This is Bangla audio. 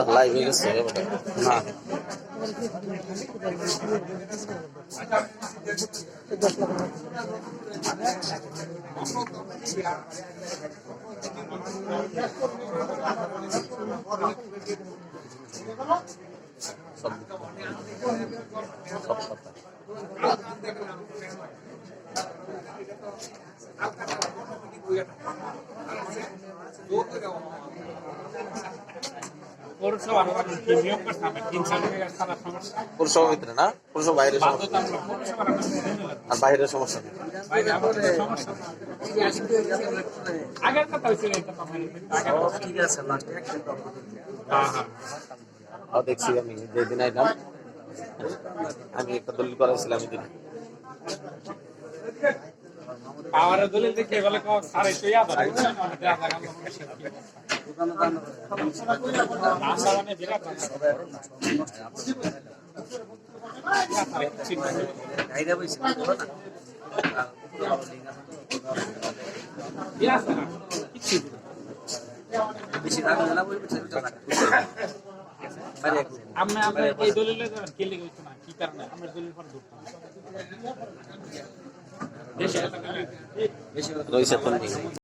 লাইভ হয়ে গেছে না সব কথা পৌরসভা ভিতরে না পৌরসভা বাইরের সমস্যা আর বাইরের সমস্যা নেই আগের কথা ঠিক আছে দেখছি আমি যেদিন আইলাম আমি একটা দলিল করাইছিলাম এদিন পাওয়ার দলিল দেখে বলে সারে তো ইয়াদ আমরা এই দলিলে কে লেগে হইতো না কি কারণে আমরা দলিল পরে ঢুকতাম দেশে রয়েছে